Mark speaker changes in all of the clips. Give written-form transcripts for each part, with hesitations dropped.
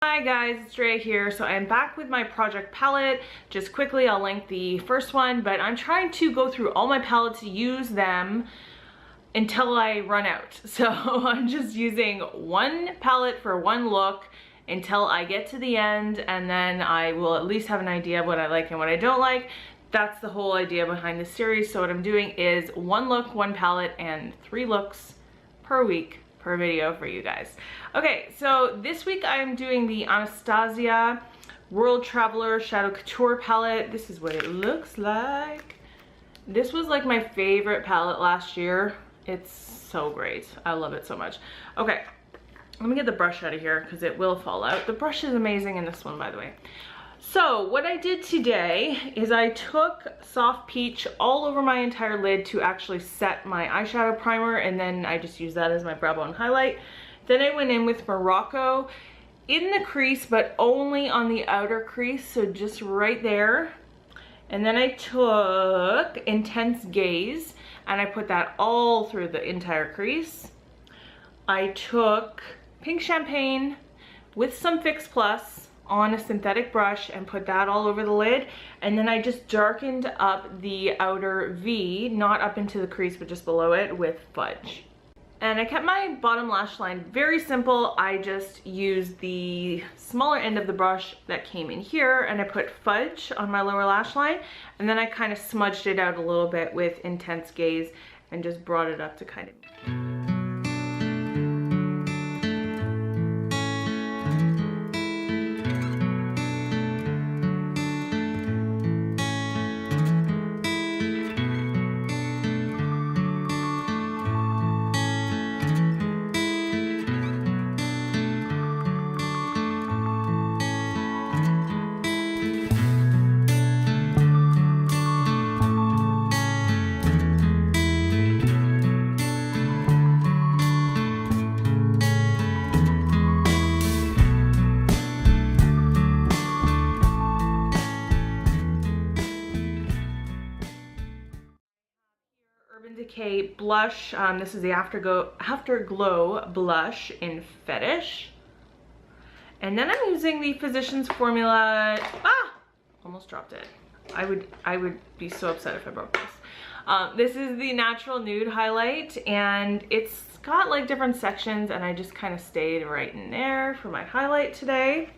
Speaker 1: Hi guys, it's Dre here. So I'm back with my project palette. Just quickly, I'll link the first one, but I'm trying to go through all my palettes, use them until I run out. So I'm just using one palette for one look until I get to the end, and then I will at least have an idea of what I like and what I don't like. That's the whole idea behind this series. So what I'm doing is one look, one palette, and 3 looks per week per video for you guys. Okay, so this week I'm doing the Anastasia World Traveler Shadow Couture palette. This is what it looks like. This was like my favorite palette last year. It's so great. I love it so much. Okay, let me get the brush out of here because it will fall out. The brush is amazing in this one, by the way. So what I did today is I took Soft Peach all over my entire lid to actually set my eyeshadow primer, and then I just used that as my brow bone highlight. Then I went in with Morocco in the crease, but only on the outer crease, so just right there. And then I took Intense Gaze and I put that all through the entire crease. I took Pink Champagne with some Fix Plus on a synthetic brush and put that all over the lid, and then I just darkened up the outer V, not up into the crease but just below it, with Fudge. And I kept my bottom lash line very simple. I just used the smaller end of the brush that came in here and I put Fudge on my lower lash line, and then I kind of smudged it out a little bit with Intense Gaze and just brought it up to kind of... Decay blush. This is the Afterglow blush in Fetish. And then I'm using the Physicians Formula. Almost dropped it. I would be so upset if I broke this. This is the Natural Nude highlight, and it's got like different sections, and I just kind of stayed right in there for my highlight today.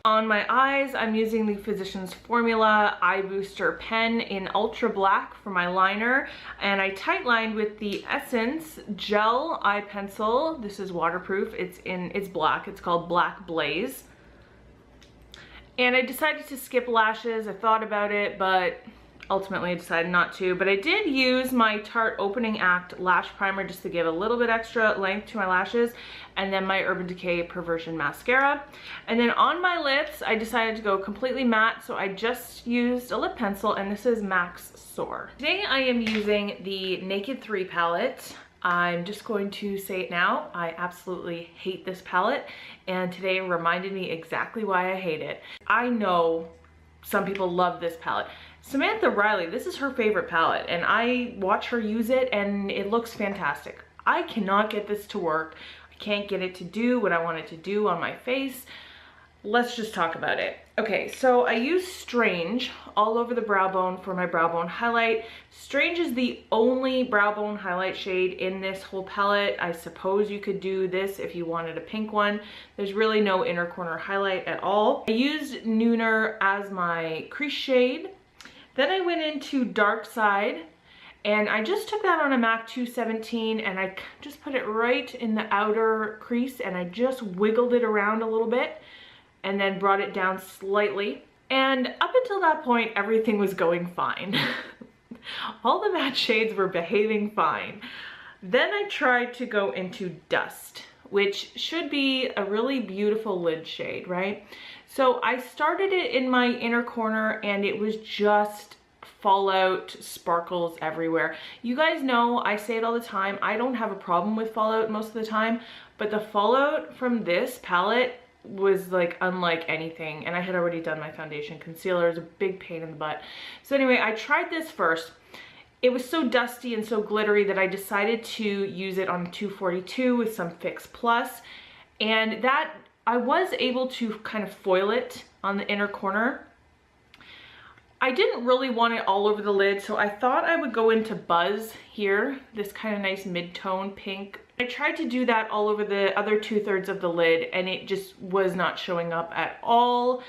Speaker 1: On my eyes, I'm using the Physicians Formula Eye Booster pen in Ultra Black for my liner, and I tight lined with the Essence Gel Eye Pencil. This is waterproof. It's black. It's called Black Blaze. And I decided to skip lashes. I thought about it, but ultimately I decided not to. But I did use my Tarte Opening Act lash primer just to give a little bit extra length to my lashes, and then my Urban Decay Perversion mascara. And then on my lips, I decided to go completely matte, so I just used a lip pencil, and this is Max Soar. Today I am using the Naked 3 palette. I'm just going to say it now. I absolutely hate this palette, and today reminded me exactly why I hate it. I know some people love this palette. Samantha Riley, this is her favorite palette, and I watch her use it and it looks fantastic. I cannot get this to work. I can't get it to do what I want it to do on my face. Let's just talk about it. Okay, so I use Strange all over the brow bone for my brow bone highlight. Strange is the only brow bone highlight shade in this whole palette. I suppose you could do this if you wanted a pink one. There's really no inner corner highlight at all. I used Nooner as my crease shade. Then I went into Dark Side, and I just took that on a MAC 217 and I just put it right in the outer crease, and I just wiggled it around a little bit and then brought it down slightly. And up until that point, everything was going fine. All the matte shades were behaving fine. Then I tried to go into Dust, which should be a really beautiful lid shade, right? So I started it in my inner corner, and it was just fallout sparkles everywhere. You guys know, I say it all the time, I don't have a problem with fallout most of the time, but the fallout from this palette was like unlike anything, and I had already done my foundation concealer. It was a big pain in the butt. So anyway, I tried this first. It was so dusty and so glittery that I decided to use it on 242 with some Fix Plus, and that I was able to kind of foil it on the inner corner. I didn't really want it all over the lid, so I thought I would go into Buzz here, this kind of nice mid-tone pink. I tried to do that all over the other 2/3 of the lid, and it just was not showing up at all.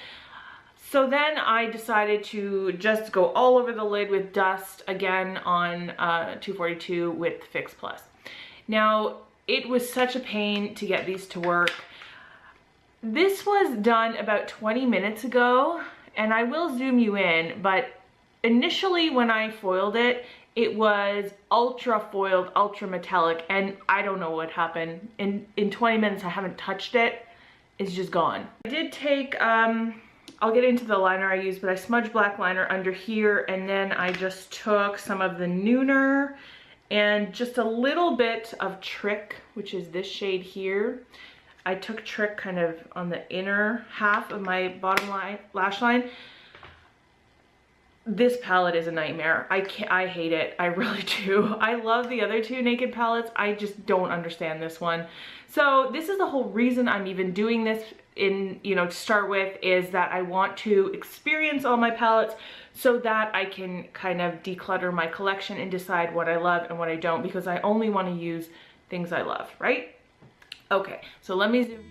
Speaker 1: So then I decided to just go all over the lid with Dust again on 242 with Fix Plus. Now, it was such a pain to get these to work. This was done about 20 minutes ago, and I will zoom you in, but initially when I foiled it, it was ultra foiled, ultra metallic, and I don't know what happened. In 20 minutes, I haven't touched it. It's just gone. I did take, I'll get into the liner I used, but I smudged black liner under here, and then I just took some of the Nooner and just a little bit of Trick, which is this shade here. I took Trick kind of on the inner half of my bottom lash line. This palette is a nightmare. I hate it. I really do. I love the other two Naked palettes. I just don't understand this one. So this is the whole reason I'm even doing this to start with, is that I want to experience all my palettes so that I can kind of declutter my collection and decide what I love and what I don't, because I only want to use things I love, right? Okay, so let me zoom.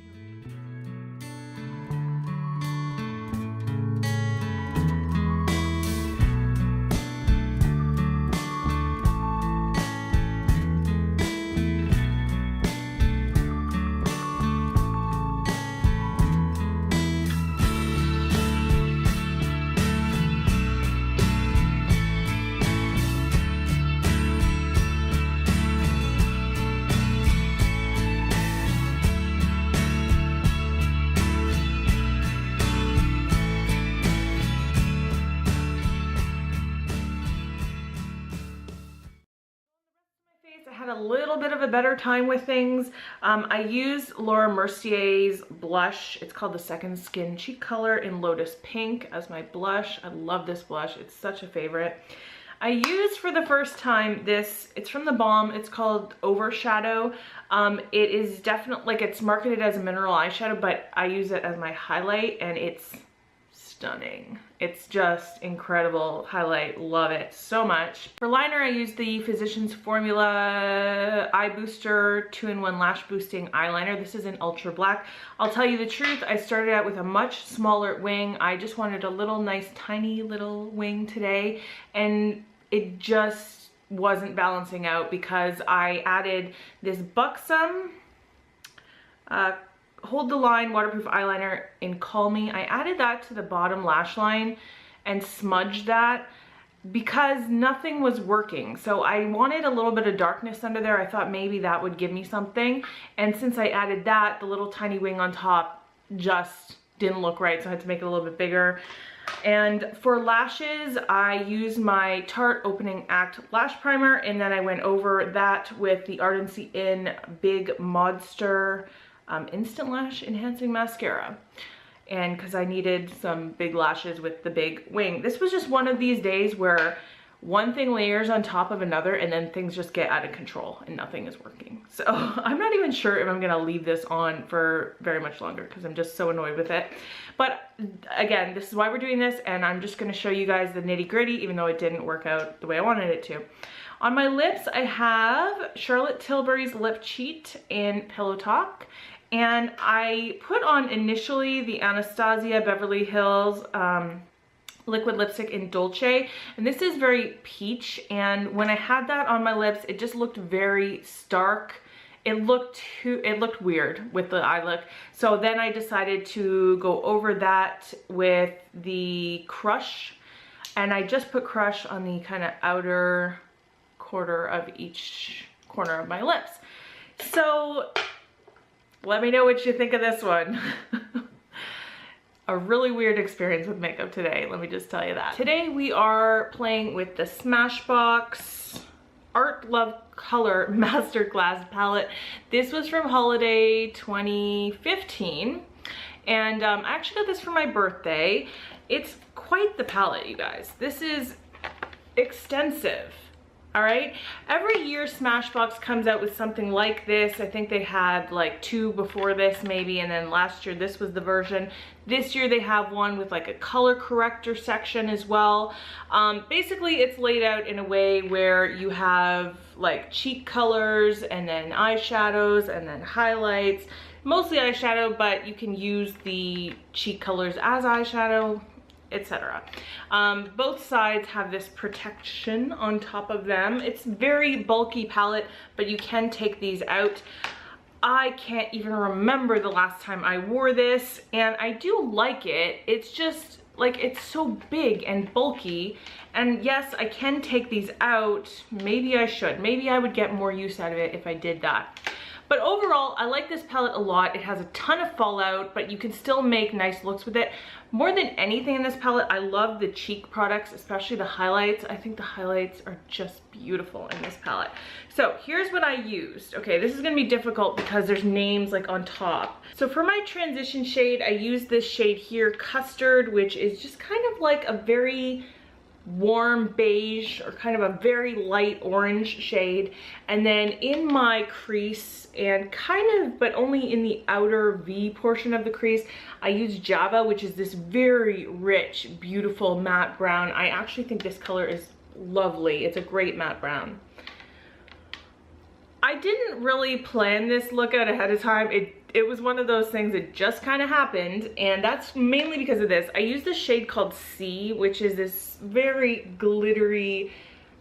Speaker 1: A little bit of a better time with things. I used Laura Mercier's blush. It's called the Second Skin Cheek Color in Lotus Pink as my blush. I love this blush. It's such a favorite. I used for the first time this, it's from the Balm. It's called Overshadow. It is definitely, like, it's marketed as a mineral eyeshadow, but I use it as my highlight, and it's stunning. It's just incredible highlight. Love it so much. For liner, I used the Physicians Formula Eye Booster 2-in-1 Lash Boosting Eyeliner. This is in Ultra Black. I'll tell you the truth, I started out with a much smaller wing. I just wanted a little nice tiny little wing today, and it just wasn't balancing out because I added this Buxom Hold the Line waterproof eyeliner in Call Me. I added that to the bottom lash line and smudged that because nothing was working. So I wanted a little bit of darkness under there. I thought maybe that would give me something. And since I added that, the little tiny wing on top just didn't look right. So I had to make it a little bit bigger. And for lashes, I used my Tarte Opening Act Lash Primer, and then I went over that with the Art..In Big Modster Instant Lash Enhancing Mascara, and because I needed some big lashes with the big wing. This was just one of these days where one thing layers on top of another, and then things just get out of control and nothing is working. So I'm not even sure if I'm gonna leave this on for very much longer because I'm just so annoyed with it. But again, this is why we're doing this, and I'm just gonna show you guys the nitty-gritty, even though it didn't work out the way I wanted it to. On my lips, I have Charlotte Tilbury's Lip Cheat in Pillow Talk. And I put on initially the Anastasia Beverly Hills liquid lipstick in Dolce, and this is very peach, and when I had that on my lips, it just looked very stark. It looked weird with the eye look. So then I decided to go over that with the Crush, and I just put Crush on the kind of outer quarter of each corner of my lips. So let me know what you think of this one. A really weird experience with makeup today, let me just tell you that. Today we are playing with the Smashbox Art.Love.Color Masterclass palette. This was from holiday 2015, and I actually got this for my birthday. It's quite the palette, you guys. This is extensive. All right, every year Smashbox comes out with something like this. I think they had like 2 before this maybe, and then last year this was the version. This year they have one with like a color corrector section as well. Basically it's laid out in a way where you have like cheek colors and then eyeshadows and then highlights. Mostly eyeshadow, but you can use the cheek colors as eyeshadow, etc. Both sides have this protection on top of them. It's very bulky palette, but you can take these out. I can't even remember the last time I wore this, and I do like it. It's just like, it's so big and bulky, and yes, I can take these out. Maybe I should. Maybe I would get more use out of it if I did that. But overall, I like this palette a lot. It has a ton of fallout, but you can still make nice looks with it. More than anything in this palette, I love the cheek products, especially the highlights. I think the highlights are just beautiful in this palette. So here's what I used. Okay, this is gonna be difficult because there's names like on top. So for my transition shade, I used this shade here, Custard, which is just kind of like a very warm beige or kind of a very light orange shade. And then in my crease, and kind of, but only in the outer V portion of the crease, I use Java, which is this very rich, beautiful matte brown. I actually think this color is lovely. It's a great matte brown. I didn't really plan this look out ahead of time. It was one of those things that just kind of happened, and that's mainly because of this. I used this shade called C, which is this very glittery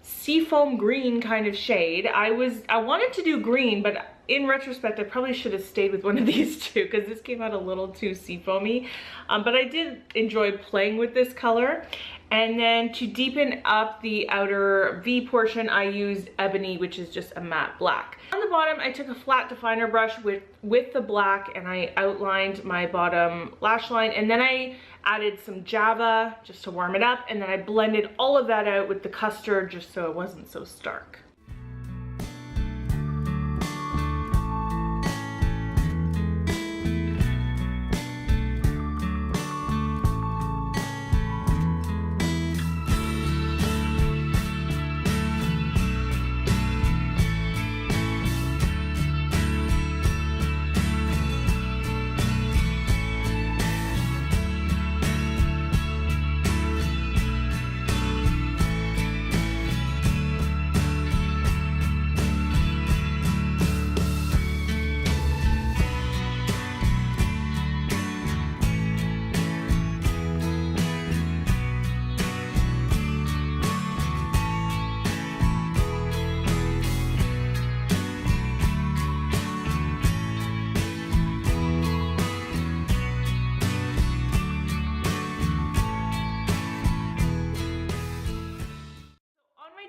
Speaker 1: seafoam green kind of shade. I wanted to do green, but in retrospect, I probably should have stayed with one of these two because this came out a little too seafoamy. But I did enjoy playing with this color. And then to deepen up the outer V portion, I used Ebony, which is just a matte black. On the bottom, I took a flat definer brush with the black, and I outlined my bottom lash line. And then I added some Java just to warm it up. And then I blended all of that out with the Custard just so it wasn't so stark.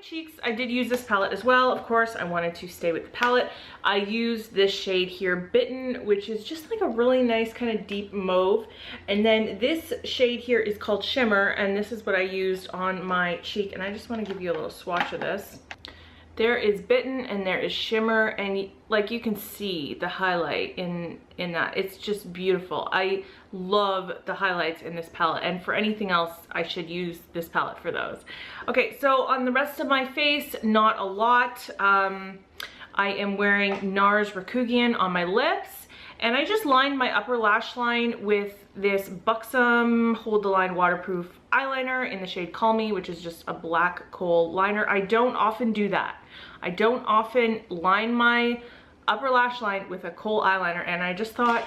Speaker 1: Cheeks, I did use this palette as well. Of course, I wanted to stay with the palette. I used this shade here, Bitten, which is just like a really nice kind of deep mauve. And then this shade here is called Shimmer, and this is what I used on my cheek. And I just want to give you a little swatch of this. There is Bitten and there is Shimmer, and like you can see the highlight in that. It's just beautiful. I love the highlights in this palette, and for anything else I should use this palette for those. Okay, so on the rest of my face, not a lot. I am wearing NARS Rakugian on my lips, and I just lined my upper lash line with this Buxom Hold the Line waterproof eyeliner in the shade Call Me, which is just a black kohl liner. I don't often do that. I don't often line my upper lash line with a kohl eyeliner, and I just thought,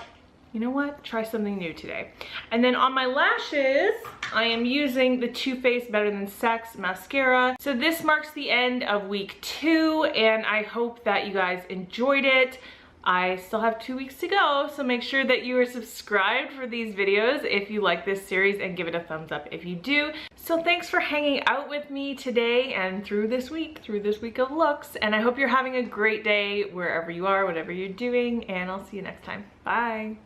Speaker 1: you know what, try something new today. And then on my lashes, I am using the Too Faced Better Than Sex mascara. So this marks the end of week 2, and I hope that you guys enjoyed it. I still have 2 weeks to go, so make sure that you are subscribed for these videos if you like this series, and give it a thumbs up if you do. So thanks for hanging out with me today and through this week of looks, and I hope you're having a great day wherever you are, whatever you're doing, and I'll see you next time. Bye.